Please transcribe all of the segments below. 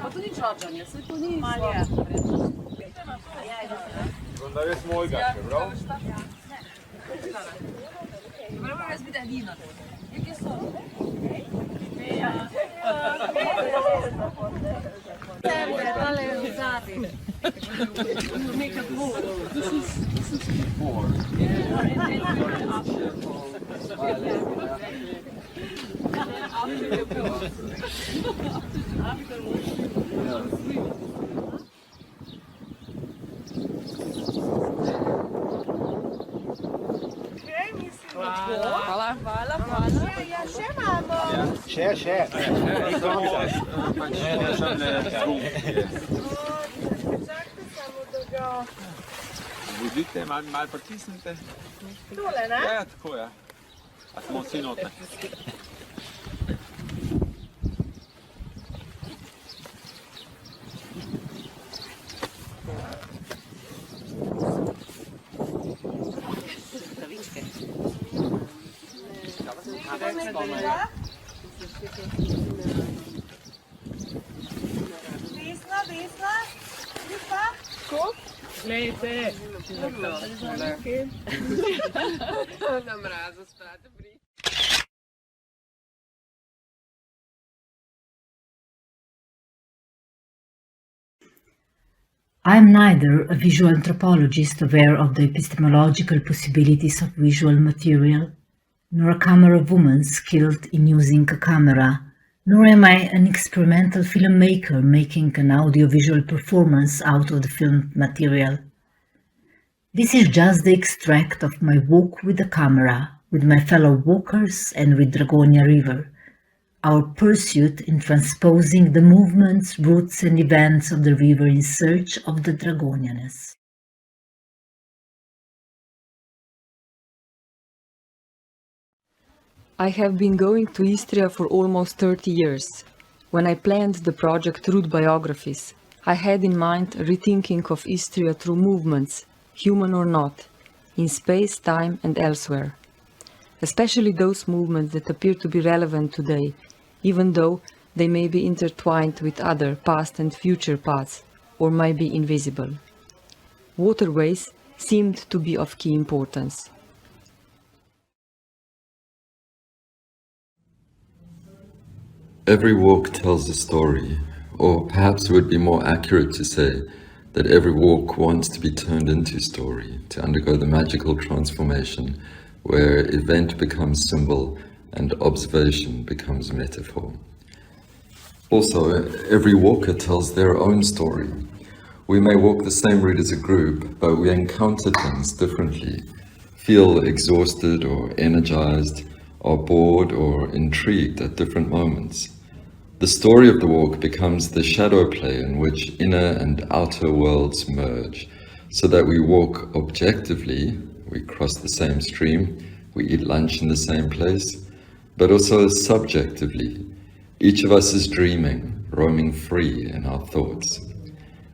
Pa to ni čađanje, sve to nije slabo. Onda je moj gače, bro. Vrlo razbite vina. Jakie są? Hvala. Ja še imamo. Še. Čakajte samo, da ga... Budite, malo pritisnite. Tole, ne? Ja, tako je. A smo vsi noter. Desna. Ljupa. Glejte. Na mrazu sprate pri. I am neither a visual anthropologist aware of the epistemological possibilities of visual material, nor a camera woman skilled in using a camera, nor am I an experimental filmmaker making an audiovisual performance out of the filmed material. This is just the extract of my walk with the camera, with my fellow walkers and with Dragonja River, our pursuit in transposing the movements, routes and events of the river in search of the Dragonjaness. I have been going to Istria for almost 30 years. When I planned the project Route Biographies, I had in mind rethinking of Istria through movements, human or not, in space, time and elsewhere. Especially those movements that appear to be relevant today, even though they may be intertwined with other past and future paths, or might be invisible. Waterways seemed to be of key importance. Every walk tells a story, or perhaps it would be more accurate to say that every walk wants to be turned into story, to undergo the magical transformation where event becomes symbol and observation becomes metaphor. Also, every walker tells their own story. We may walk the same route as a group, but we encounter things differently, feel exhausted or energized, are bored or intrigued at different moments. The story of the walk becomes the shadow play in which inner and outer worlds merge, so that we walk objectively, we cross the same stream, we eat lunch in the same place, but also subjectively. Each of us is dreaming, roaming free in our thoughts.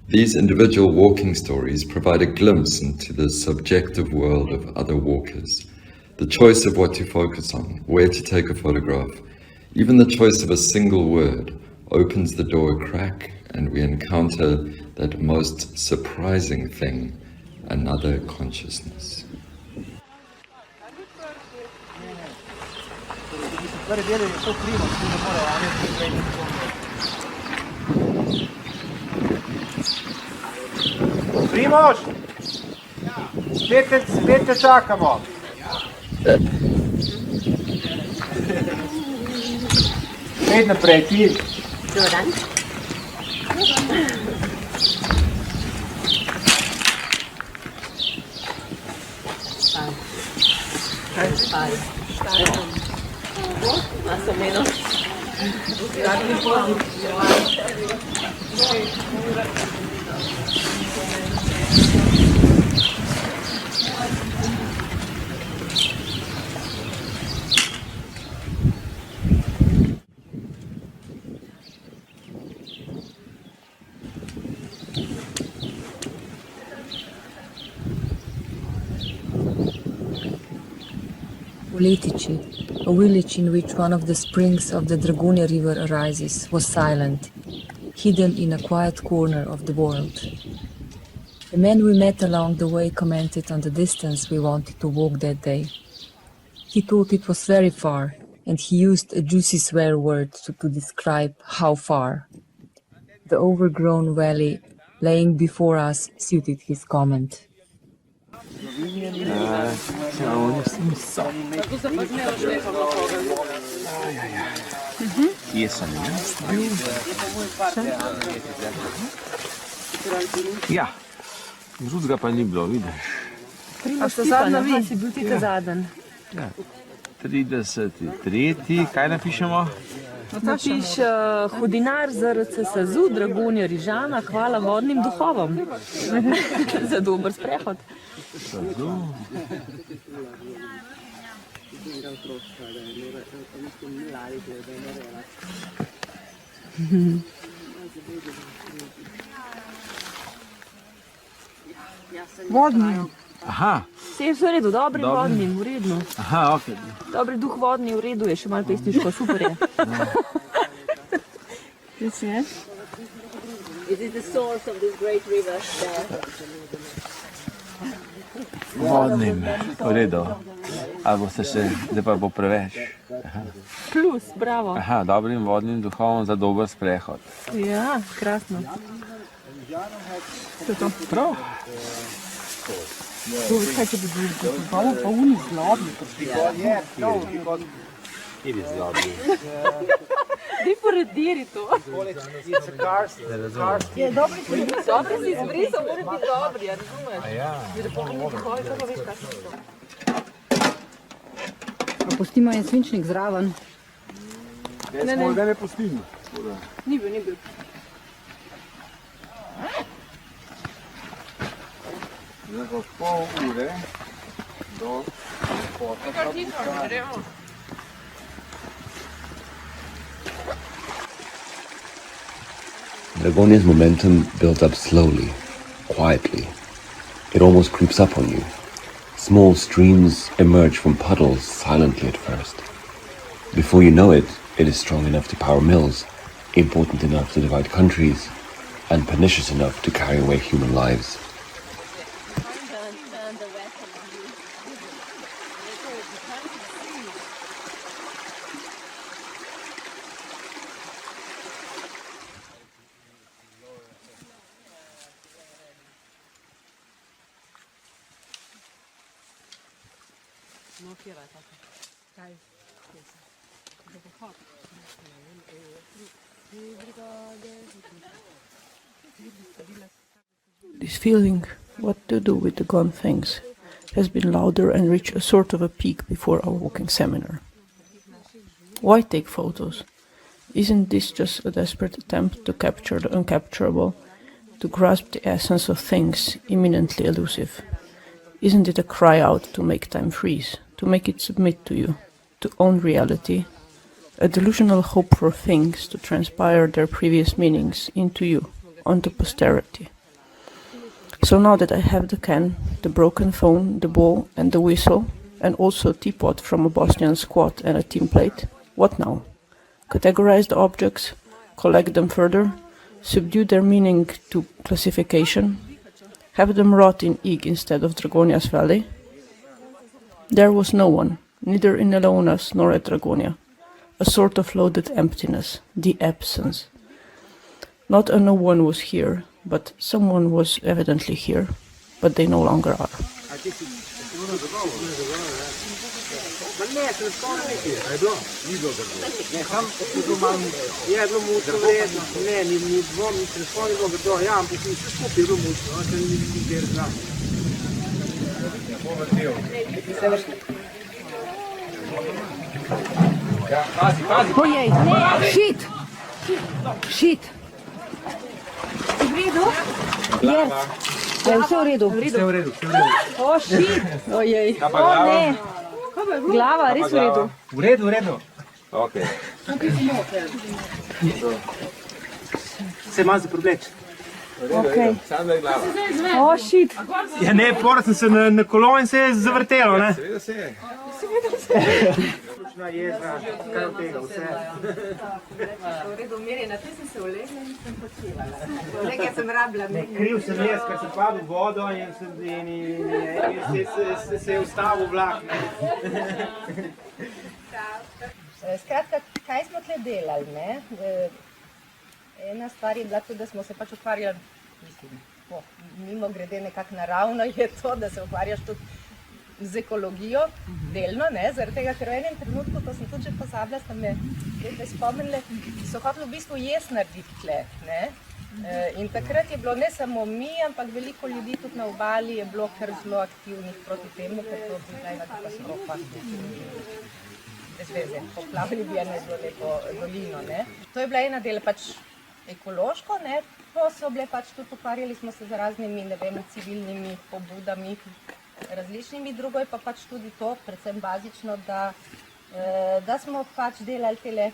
These individual walking stories provide a glimpse into the subjective world of other walkers. The choice of what to focus on, where to take a photograph, even the choice of a single word opens the door a crack and we encounter that most surprising thing, another consciousness. Primož! Spet te čakamo. Spet naprej, ti. Dobar dan. Más o menos. Letici, a village in which one of the springs of the Dragonja River arises, was silent, hidden in a quiet corner of the world. The man we met along the way commented on the distance we wanted to walk that day. He thought it was very far, and he used a juicy swear word to describe how far. The overgrown valley laying before us suited his comment. Ja, drugega pa ni bilo, vidiš. A ste zadnja vi? Si bil ti ta zadnji? Ja. 33. Kaj napišemo? Napiš hudinar ZRC SAZU, Dragonja Rižana, hvala vodnim duhovom za dober sprehod. SAZU. Vodni. Aha. Vse je v redu, dobri vodni, v redu. Aha, ok. Dobri duh vodni, v redu je, še malo pesniško, super je. This je? Is it the source of this great river there? Vodnim, v redu. Ali boste še, zdaj pa bo preveč. Aha. Plus, bravo. Aha, dobrim vodnim duhovom za dober sprehod. Ja, krasno. To je to. Prav. To je kaj, če bi bil duhovom, pa uni zlobni. Ili zlobni. Ti porediri to. Je dobri si izbrisal, mora biti dobri, ja razumeš? A ja. Da pomeni duhovi, kaj pa veš, kaj se to. Pustimo en svinčnik zraven. Ne pustimo. Ni bil, ni bil. Zdaj pol ure do pota. Dragonja's momentum builds up slowly, quietly. It almost creeps up on you. Small streams emerge from puddles silently at first. Before you know it, it is strong enough to power mills, important enough to divide countries, and pernicious enough to carry away human lives. This feeling, what to do with the gone things, has been louder and reached a sort of a peak before our walking seminar. Why take photos? Isn't this just a desperate attempt to capture the uncapturable, to grasp the essence of things imminently elusive? Isn't it a cry out to make time freeze, to make it submit to you, to own reality, a delusional hope for things to transpire their previous meanings into you, onto posterity? So now that I have the can, the broken phone, the ball and the whistle, and also a teapot from a Bosnian squat and a tin plate, what now? Categorize the objects, collect them further, subdue their meaning to classification, have them rot in Ig instead of Dragonja's valley? There was no one, neither in Elonas nor at Dragonja, a sort of loaded emptiness, the absence. Not a no one was here, but someone was evidently here, but they no longer are. Ojej, shit! Shit! Si v redu? Yes. Je vse v redu? Vse v redu. O, shit! Ojej. O, ne! Glava, res v redu. V redu. Ok. Se malo za probleč. Ok. Samo je glava. O, shit! Ja ne, pora sem se na kolo in se je zavrtelo, ne? Seveda se je. Ključna jezera, kaj od tega vse. V redu, Mirjana, ti si se ulegla in sem počivala. Nekaj sem rabila. Kriv sem jaz, ker sem padel v vodo in se je ustavil vlak. Skratka, kaj smo tle delali, ne? Ena stvar je bila tudi, da smo se pač ukvarjali, mislim, mimo grede nekako naravno je to, da se ukvarjaš tudi z ekologijo, delno, ne, zaradi tega, ker v enem trenutku, to sem tudi že pozabila, ste me spomnili, so hoteli v bistvu jaz narediti tle, ne. In takrat je bilo ne samo mi, ampak veliko ljudi tudi na obali je bilo kar zelo aktivnih proti temu, ker to bi bila ena katastrofa. Brez veze, poplavili bi eno zelo lepo dolino, ne. To je bila ena del pač ekološko, ne, to so bile pač tudi ukvarjali smo se z raznimi, ne vem, civilnimi pobudami, različnimi, drugo je pa pač tudi to, predvsem bazično, da smo pač delali tele,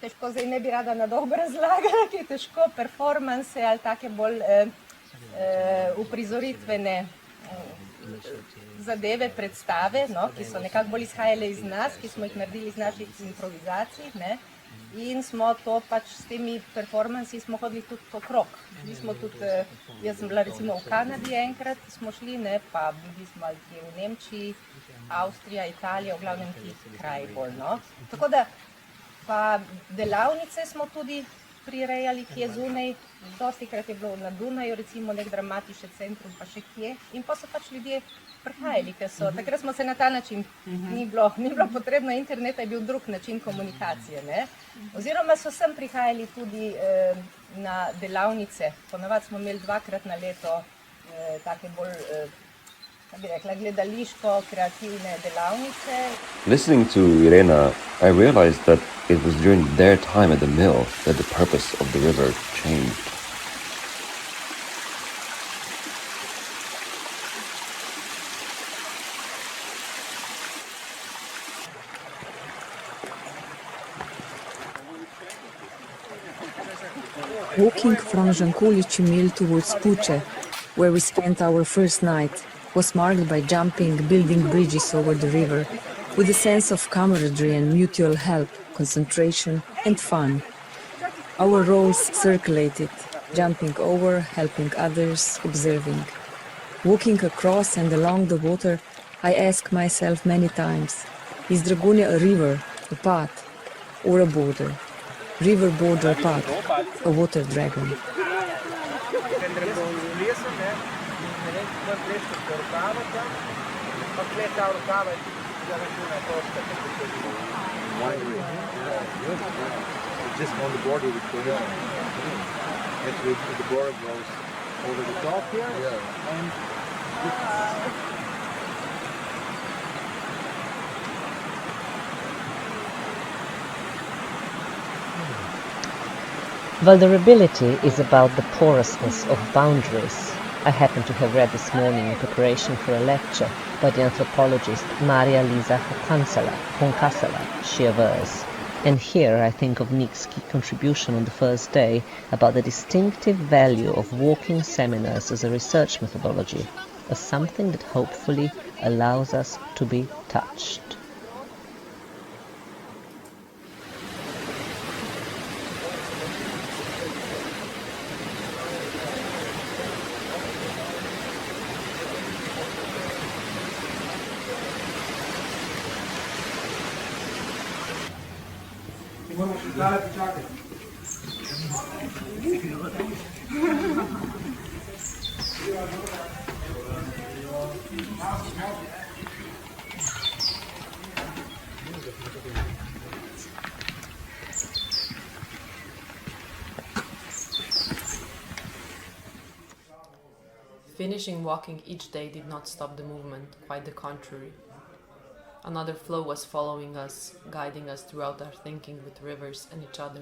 težko zdaj ne bi rada na dolgo razlagala, ki je težko, performanse ali take bolj uprizoritvene zadeve, predstave, no, ki so nekako bolj izhajale iz nas, ki smo jih naredili iz naših improvizacij, ne. In smo to pač s temi performansi smo hodili tudi okrog. Jaz sem bila recimo v Kanadi enkrat, smo šli, ne, pa bili smo ali v Nemčiji, Avstrija, Italija, v glavnem ti kraji bolj, no. Tako da, pa delavnice smo tudi prirejali kje zunaj, dostikrat je bilo na Dunaju, recimo nek dramatični centrum, pa še kje, in pa so pač ljudje prihajali, ker so, takrat smo se na ta način, ni bilo potrebno interneta, je bil drug način komunikacije, ne. Oziroma so sem prihajali tudi na delavnice, ponavadi smo imeli 2-krat na leto take bolj, kako bi rekla, gledališko, kreativne delavnice. Listening to Irena, I realized that it was during their time at the mill that the purpose of the river changed. Walking from Žankoliči mill towards Puče, where we spent our first night, was marked by jumping, building bridges over the river, with a sense of camaraderie and mutual help, concentration and fun. Our roles circulated, jumping over, helping others, observing. Walking across and along the water, I ask myself many times, is Dragonja a river, a path, or a border? River border path, a water dragon. Just on the border with Korea. Actually, the border goes over the top here, and vulnerability is about the porousness of boundaries. I happen to have read this morning in preparation for a lecture by the anthropologist Maria Lisa Honkasala, she avers. And here I think of Nick's key contribution on the first day about the distinctive value of walking seminars as a research methodology, as something that hopefully allows us to be touched. Finishing walking each day did not stop the movement, quite the contrary. Another flow was following us, guiding us throughout our thinking with rivers and each other.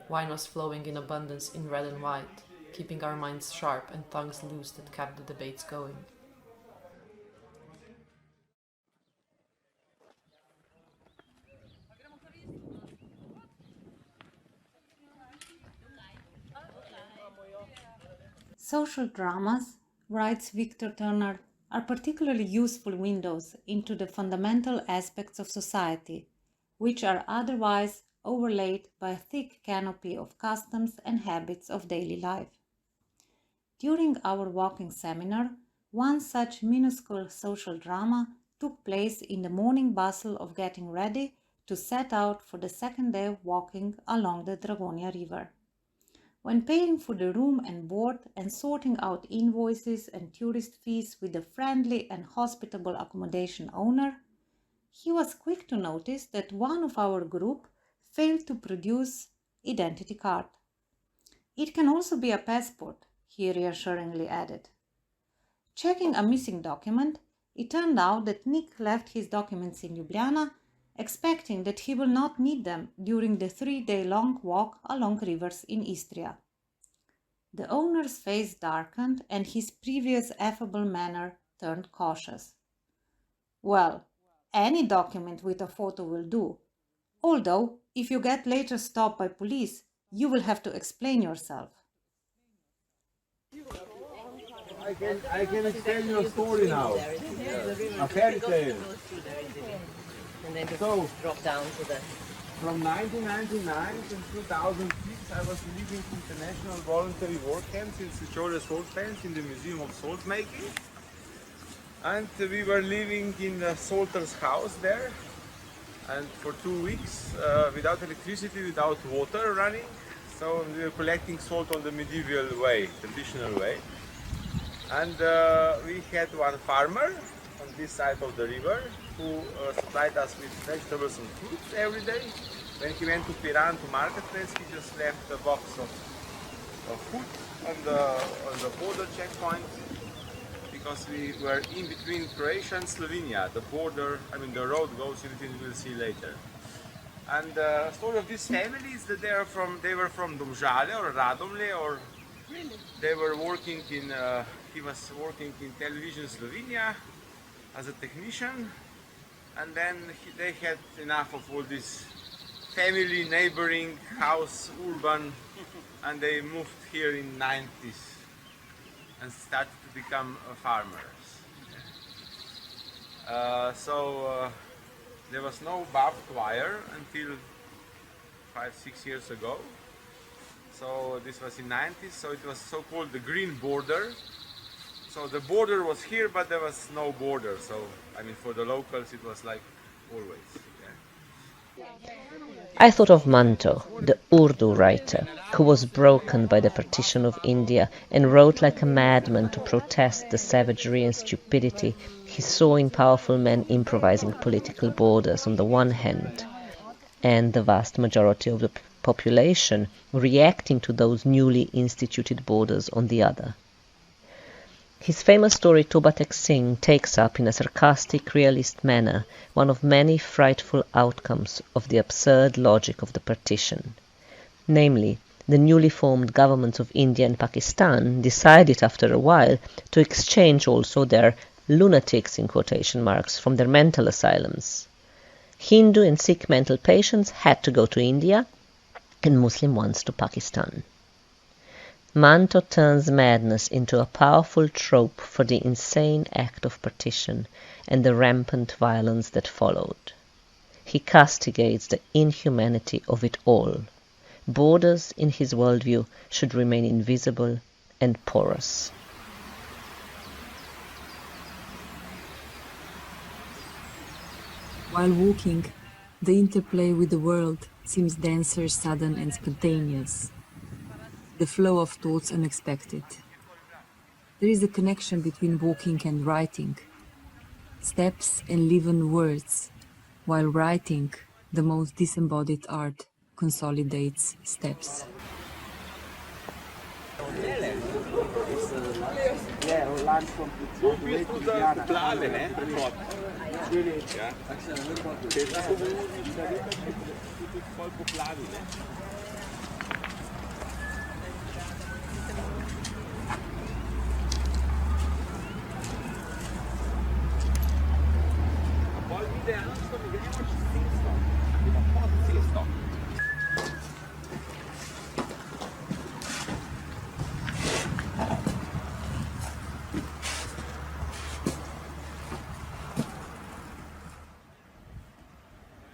Wine was flowing in abundance in red and white, keeping our minds sharp and tongues loose that kept the debates going. Social dramas, writes Victor Turner, are particularly useful windows into the fundamental aspects of society, which are otherwise overlaid by a thick canopy of customs and habits of daily life. During our walking seminar, one such minuscule social drama took place in the morning bustle of getting ready to set out for the second day of walking along the Dragonja River. When paying for the room and board and sorting out invoices and tourist fees with the friendly and hospitable accommodation owner, he was quick to notice that one of our group failed to produce identity card. It can also be a passport, he reassuringly added. Checking a missing document, it turned out that Nick left his documents in Ljubljana, expecting that he will not need them during the 3-day-long walk along rivers in Istria. The owner's face darkened and his previous affable manner turned cautious. Well, any document with a photo will do. Although, if you get later stopped by police, you will have to explain yourself. I can explain you a story now. A fairy tale. And then So, drop down to the... From 1999 to 2006, I was leading international voluntary work camps in Sicily salt pans in the Museum of Salt Making. And we were living in the salter's house there. And for 2 weeks, without electricity, without water running. So we were collecting salt on the medieval way, traditional way. And we had one farmer on this side of the river who supplied us with vegetables and fruits every day. When he went to Piran to marketplace, he just left a box of food on the border checkpoint, because we were in between Croatia and Slovenia. The border, I mean the road goes in between, we'll see later. And the story of this family is that they were from Domžale or Radomlje, or they were working in, he was working in television Slovenia as a technician, and then they had enough of all this family, neighboring, house, urban, and they moved here in 90s and started to become farmers. There was no barbed wire until 5-6 years ago. So this was in 90s, so it was so-called the green border. So the border was here, but there was no border. So, I mean, for the locals, it was like always. Yeah. I thought of Manto, the Urdu writer, who was broken by the partition of India and wrote like a madman to protest the savagery and stupidity he saw in powerful men improvising political borders on the one hand, and the vast majority of the population reacting to those newly instituted borders on the other. His famous story Toba Tek Singh takes up in a sarcastic, realist manner one of many frightful outcomes of the absurd logic of the partition. Namely, the newly formed governments of India and Pakistan decided after a while to exchange also their lunatics in quotation marks from their mental asylums. Hindu and Sikh mental patients had to go to India and Muslim ones to Pakistan. Manto turns madness into a powerful trope for the insane act of partition and the rampant violence that followed. He castigates the inhumanity of it all. Borders, in his worldview, should remain invisible and porous. While walking, the interplay with the world seems denser, sudden and spontaneous. The flow of thoughts unexpected. There is a connection between walking and writing. Steps enliven words, while writing, the most disembodied art, consolidates steps.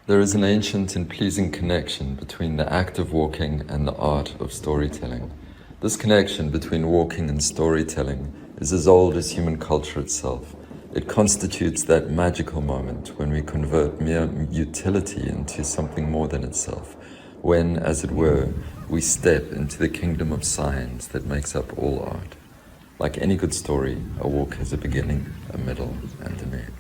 There is an ancient and pleasing connection between the act of walking and the art of storytelling. This connection between walking and storytelling is as old as human culture itself. It constitutes that magical moment when we convert mere utility into something more than itself, when, as it were, we step into the kingdom of signs that makes up all art. Like any good story, a walk has a beginning, a middle, and an end.